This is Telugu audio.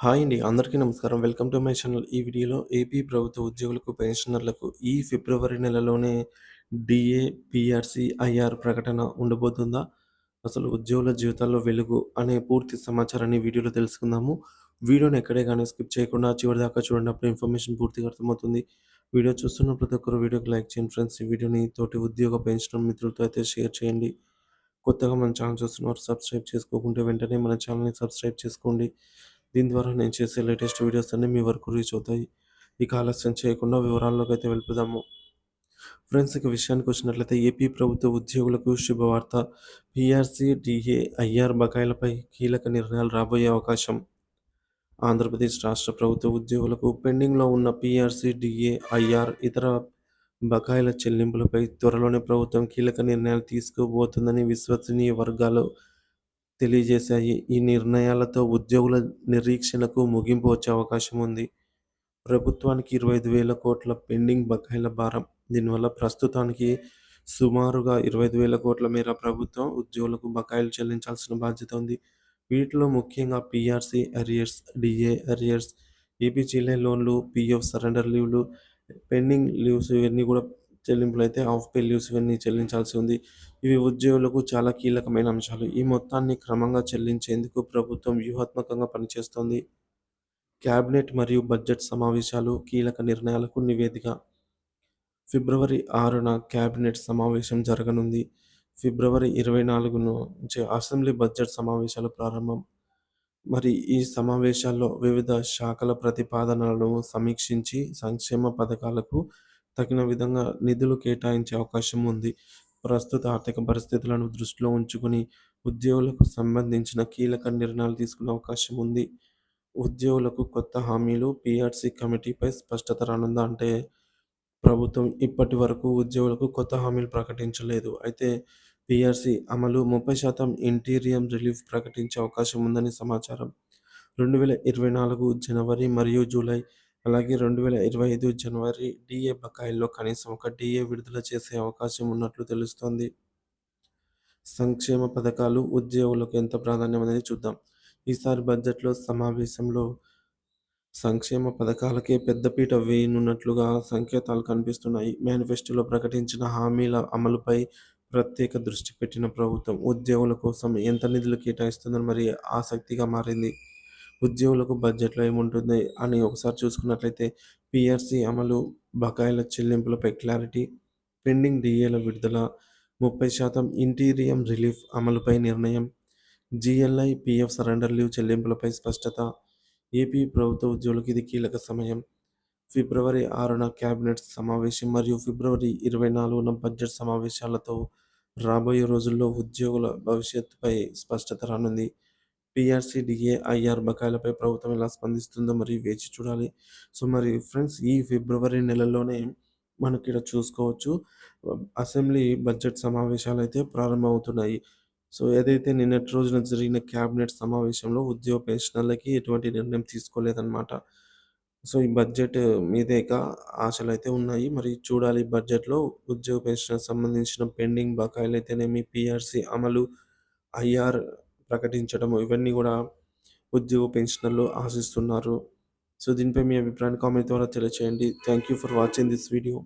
హాయ్ అండి. అందరికీ నమస్కారం. Welcome to my channel. ఈ వీడియోలో ఏపీ ప్రభుత్వ ఉద్యోగులకు, పెన్షనర్లకు ఈ ఫిబ్రవరి నెలలోనే డీఏ, పీఆర్సీ, ఐఆర్ ప్రకటన ఉండబోతుందా? అసలు ఉద్యోగుల జీవితాల్లో వెలుగు అనే పూర్తి సమాచారాన్ని ఈ వీడియోలో తెలుసుకుందాము. వీడియోని ఎక్కడే గాని స్కిప్ చేయకుండా చివరిదాకా చూడండి. అప్పుడు ఇన్ఫర్మేషన్ పూర్తిగా అర్థమవుతుంది. వీడియో చూస్తున్న ప్రతి ఒక్కరు వీడియోకి లైక్ చేయండి ఫ్రెండ్స్. ఈ వీడియోని తోటి ఉద్యోగ, పెన్షనర్ మిత్రులతో అయితే షేర్ చేయండి. కొత్తగా మన ఛానల్ చూస్తున్నవారు సబ్స్క్రైబ్ చేసుకోకుంటే వెంటనే మన ఛానల్‌ని సబ్స్క్రైబ్ చేసుకోండి. దీని ద్వారా నేను చేసే లేటెస్ట్ వీడియోస్ అన్నీ మీ వరకు రీచ్ అవుతాయి. ఇక ఆలస్యం చేయకుండా వివరాల్లోకైతే వెళ్ళిపోదాము. ఫ్రెండ్స్ ఇక విషయానికొచ్చినట్లయితే ఏపీ ప్రభుత్వ ఉద్యోగులకు శుభవార్త. పీఆర్సీ, డీఏ, ఐఆర్ బకాయిలపై కీలక నిర్ణయాలు రాబోయే అవకాశం. ఆంధ్రప్రదేశ్ రాష్ట్ర ప్రభుత్వ ఉద్యోగులకు పెండింగ్‌లో ఉన్న పీఆర్సీ, డీఏ, ఐఆర్ ఇతర బకాయిల చెల్లింపులపై త్వరలోనే ప్రభుత్వం కీలక నిర్ణయాలు తీసుకోబోతుందని విశ్వసనీయ వర్గాలు తెలియజేశాయి. ఈ నిర్ణయాలతో ఉద్యోగుల నిరీక్షణకు ముగింపు వచ్చే అవకాశం ఉంది. ప్రభుత్వానికి 25,000 కోట్ల పెండింగ్ బకాయిల భారం. దీనివల్ల ప్రస్తుతానికి సుమారుగా 25,000 కోట్ల మేర ప్రభుత్వం ఉద్యోగులకు బకాయిలు చెల్లించాల్సిన బాధ్యత ఉంది. వీటిలో ముఖ్యంగా PRC arrears, DA arrears, APGLI లోన్లు, పీఎఫ్ సరెండర్ లీవ్లు, పెండింగ్ లీవ్స్ ఇవన్నీ కూడా చెల్లింపులైతే హాఫ్ పే లీవ్స్ ఇవన్నీ చెల్లించాల్సి ఉంది. ఇవి ఉద్యోగులకు చాలా కీలకమైన అంశాలు. ఈ మొత్తాన్ని క్రమంగా చెల్లించేందుకు ప్రభుత్వం వ్యూహాత్మకంగా పనిచేస్తోంది. క్యాబినెట్ మరియు బడ్జెట్ సమావేశాలు, కీలక నిర్ణయాలకు నివేదిక. ఫిబ్రవరి 6న క్యాబినెట్ సమావేశం జరగనుంది. ఫిబ్రవరి 24 నుంచి అసెంబ్లీ బడ్జెట్ సమావేశాలు ప్రారంభం. మరి ఈ సమావేశాల్లో వివిధ శాఖల ప్రతిపాదనలను సమీక్షించి సంక్షేమ పథకాలకు తగిన విధంగా నిధులు కేటాయించే అవకాశం ఉంది. ప్రస్తుత ఆర్థిక పరిస్థితులను దృష్టిలో ఉంచుకుని ఉద్యోగులకు సంబంధించిన కీలక నిర్ణయాలు తీసుకునే అవకాశం ఉంది. ఉద్యోగులకు కొత్త హామీలు, పీఆర్సీ కమిటీపై స్పష్టత రానుందా అంటే ప్రభుత్వం ఇప్పటి వరకు ఉద్యోగులకు కొత్త హామీలు ప్రకటించలేదు. అయితే పీఆర్సీ అమలు 30% ఇంటీరియం రిలీఫ్ ప్రకటించే అవకాశం ఉందని సమాచారం. 2024 జనవరి మరియు జూలై, అలాగే 2025 జనవరి డీఏ బకాయిల్లో కనీసం ఒక డీఏ విడుదల చేసే అవకాశం ఉన్నట్లు తెలుస్తోంది. సంక్షేమ పథకాలు ఉద్యోగులకు ఎంత ప్రాధాన్యం అనేది చూద్దాం. ఈసారి బడ్జెట్‌లో సమావేశంలో సంక్షేమ పథకాలకే పెద్దపీట వేయనున్నట్లుగా సంకేతాలు కనిపిస్తున్నాయి. మేనిఫెస్టోలో ప్రకటించిన హామీల అమలుపై ప్రత్యేక దృష్టి పెట్టిన ప్రభుత్వం ఉద్యోగుల కోసం ఎంత నిధులు కేటాయిస్తుందని మరి ఆసక్తిగా మారింది. ఉద్యోగులకు బడ్జెట్‌లో ఏముంటుంది అని ఒకసారి చూసుకున్నట్లయితే పీఆర్సీ అమలు, బకాయిల చెల్లింపులపై క్లారిటీ, పెండింగ్ డీఏల విడుదల, 30% ఇంటీరియం రిలీఫ్ అమలుపై నిర్ణయం, జీఎల్ఐ, పీఎఫ్ సరెండర్ లీవ్ చెల్లింపులపై స్పష్టత. ఏపీ ప్రభుత్వ ఉద్యోగులకు ఇది కీలక సమయం. ఫిబ్రవరి 6న క్యాబినెట్ సమావేశం మరియు ఫిబ్రవరి 24న బడ్జెట్ సమావేశాలతో రాబోయే రోజుల్లో ఉద్యోగుల భవిష్యత్తుపై స్పష్టత రానుంది. పీఆర్సీ, డీఏ, ఐఆర్ బకాయిలపై ప్రభుత్వం ఎలా స్పందిస్తుందో మరి వేచి చూడాలి. సో మరి ఫ్రెండ్స్ ఈ ఫిబ్రవరి నెలలోనే మనకిక్కడ చూసుకోవచ్చు అసెంబ్లీ బడ్జెట్ సమావేశాలైతే ప్రారంభమవుతున్నాయి. సో ఏదైతే నిన్నటి రోజున జరిగిన క్యాబినెట్ సమావేశంలో ఉద్యోగ పెన్షనర్లకి ఎటువంటి నిర్ణయం తీసుకోలేదన్నమాట. సో ఈ బడ్జెట్ మీదే ఇక ఆశలైతే ఉన్నాయి. మరి చూడాలి బడ్జెట్‌లో ఉద్యోగ పెన్షన్‌కి సంబంధించిన పెండింగ్ బకాయిలైతేనేమి, పీఆర్సీ అమలు, ఐఆర్ ప్రకటించడము ఇవన్నీ గూడా ఉద్యోగ పెన్షనర్లు ఆశిస్తున్నారు. సో దీనిపై మీ అభిప్రాయాన్ని కామెంట్ ద్వారా తెలియచేయండి. Thank you for watching this video.